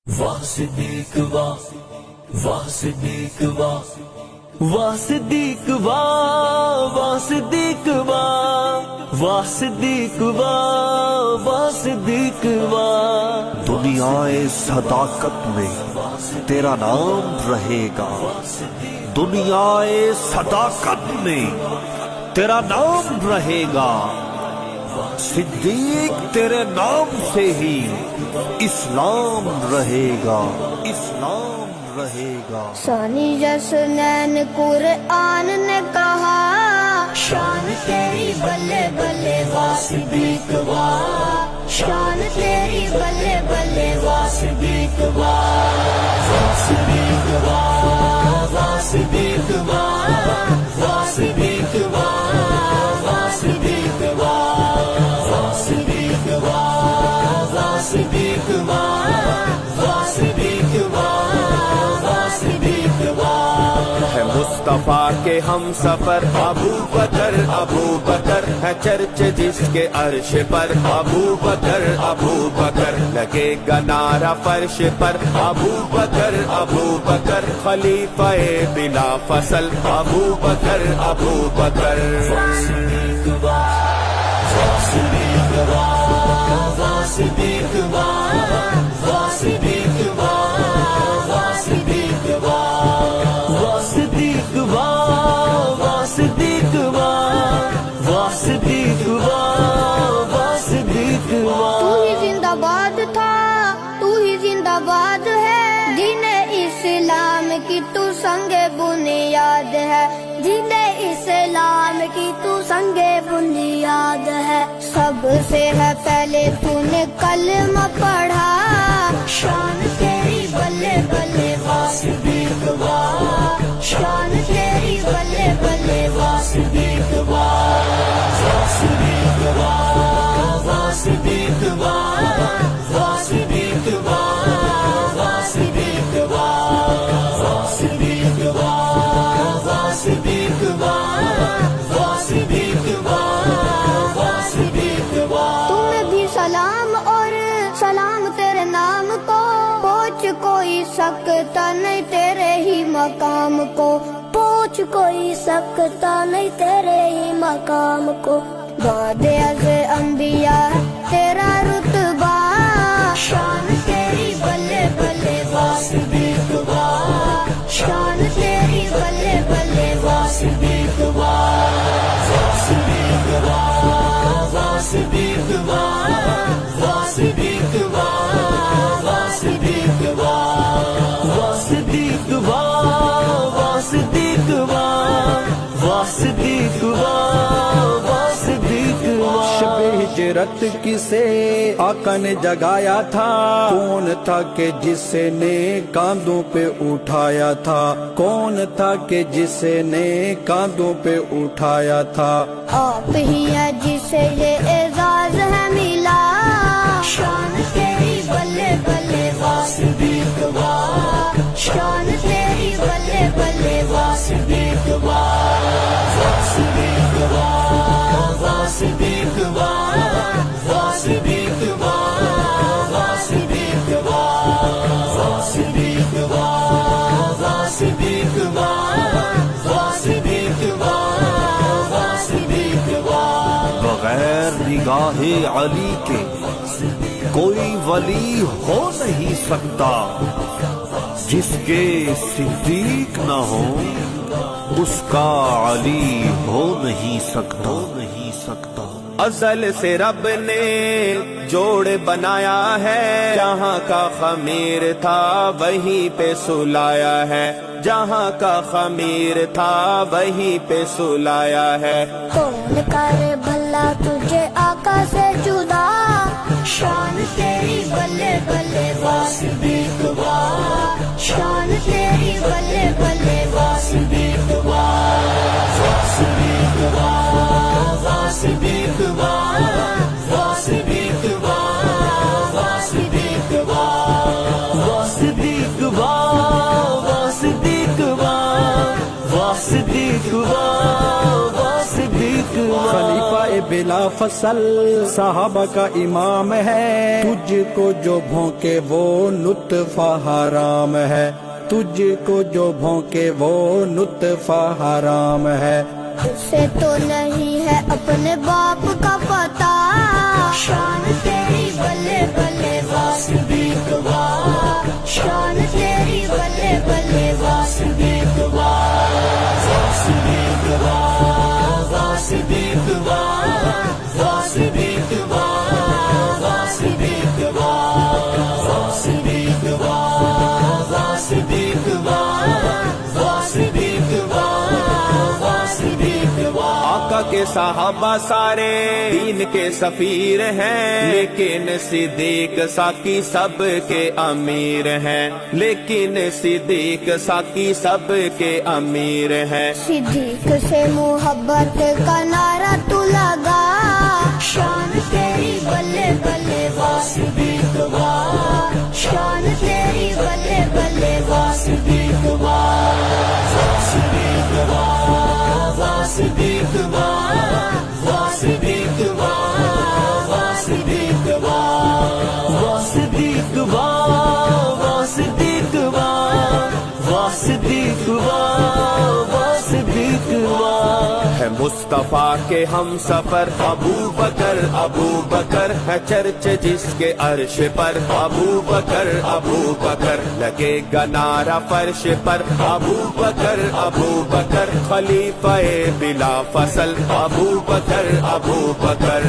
واہ صدیق واہ، واہ صدیق واہ، واہ صدیق واہ، واہ صدیق واہ، واہ صدیق واہ، واہ صدیق واہ۔ دنیائے صداقت میں تیرا نام رہے گا، دنیائے صداقت میں تیرا نام رہے گا، صدیق تیرے نام سے ہی اسلام رہے گا، اسلام رہے گا۔ ثانی جسنین قرآن نے کہا، شان تیری بلے بلے واہ صدیق واہ، شان تیری بلے بلے واہ صدیق واہ، واہ صدیق واہ، واہ صدیق واہ، واہ صدیق واہ، واہ صدیق واہ، واہ صدیق واہ، واہ صدیق واہ، واہ صدیق واہ، واہ صدیق واہ۔ ہے مصطفیٰ کے ہم سفر ابو بکر، ابو بکر ہے چرچ جس کے عرش پر، ابو بکر، ابو بکر لگے گا نعرہ فرش پر، ابو بکر، ابو بکر خلیفہ بلا فصل، ابو بکر، ابو بکر۔ واہ صدیق واہ، واہ صدیق واہ، واہ صدیق واہ، واہ صدیق واہ، واہ صدیق واہ، واہ صدیق واہ، واہ صدیق واہ، واہ صدیق واہ، واہ صدیق واہ۔ تو ہی زندہ باد تھا، تو ہی زندہ باد ہے، دین اسلام کی تو سنگ بنیاد ہے، دین اسلام کی تو سنگ بنیاد ہے، سب سے ہے پہلے تو نے کلمہ پڑھا، شان تیری بلے بلے واہ صدیق واہ، شان تیری بلے بلے واہ صدیق واہ، واہ صدیق واہ، واہ صدیق واہ، واہ صدیق واہ، واہ صدیق واہ، واہ صدیق واہ، واہ صدیق واہ، واہ صدیق واہ، واہ صدیق واہ۔ تمہیں بھی سلام اور سلام تیرے نام کو، پہنچ کوئی سکتا نہیں تیرے ہی مقام کو، پہنچ کوئی سکتا نہیں تیرے ہی مقام کو، بعد از انبیاء تیرا رتبہ، شان تیری بلے بلے واہ صدیق واہ، شان تیری بلے بلے واہ صدیق واہ، واہ صدیق واہ، واہ صدیق واہ، واہ صدیق واہ، واہ صدیق واہ، واہ صدیق واہ، واہ صدیق واہ، واہ صدیق واہ، واہ صدیق واہ۔ شب ہجرت کسے آقا نے جگایا تھا، کون تھا کہ جسے نے کاندھوں پہ اٹھایا تھا، کون تھا کہ جسے نے کاندھوں پہ اٹھایا تھا، آپ ہی ہے جسے یہ اعزاز ہے ملا، شان تیری بلے بلے واہ صدیق واہ، شان تیری بلے بلے واہ صدیق واہ، واہ صدیق واہ، واہ صدیق واہ، واہ صدیق واہ، واہ صدیق واہ، واہ صدیق واہ، واہ صدیق واہ، واہ صدیق واہ، واہ صدیق واہ۔ بغیر نگاہ علی کے کوئی ولی ہو نہیں سکتا، جس کے صدیق نہ ہو اس کا علی ہو نہیں سکتا، نہیں سکتا۔ ازل سے رب نے جوڑ بنایا ہے، جہاں کا خمیر تھا وہیں پہ سلایا ہے، جہاں کا خمیر تھا وہیں پہ سلایا ہے، کون کرے بھلا تجھے آقا سے جدا، شان تیری بلے بلے واہ صدیق واہ، شان تیری بلے بلے واہ صدیق واہ، واہ صدیق واہ، واہ صدیق واہ، واہ صدیق واہ، واہ صدیق واہ، واہ صدیق واہ، واہ صدیق واہ، واہ صدیق واہ، واہ صدیق واہ۔ خلیفہ بلا فصل صحابہ کا امام ہے، تجھ کو جو بھونکے وہ نطفہ حرام ہے، تجھ کو جو بھونکے وہ نطفہ حرام ہے۔ اسے تو نہیں ہے اپنے باپ کا پتا، شان تیری بلے بلے واسبیک وا، شان تیری بلے بلے واسبیک وا، واسبیک وا، واسبیک وا، واسبیک وا، واسبیک وا، واسبیک وا، واسبیک وا، واسبیک وا، واسبیک وا۔ آقا کے صحابہ سارے دین کے سفیر ہیں، لیکن صدیق ساقی سب کے امیر ہیں، لیکن صدیق ساقی سب کے امیر ہیں۔ صدیق سے محبت کا نعرہ تو لگا، شان تیری بلے بلے واسبیک وا، شان تیری بلے بلے واسبیک وا، واسبیک وا، واسبیک وا، واسبیک وا، واسبیک وا، واسبیک وا، واسبیک وا، واسبیک وا، واسبیک وا۔ ہے مصطفیٰ کے ہم سفر ابو بکر، ابو بکر ہے چرچ جس کے عرش پر، ابو بکر، ابو بکر لگے گا نعرہ فرش پر، ابو بکر، ابو بکر خلیفہ بلا فصل، ابو بکر، ابو بکر۔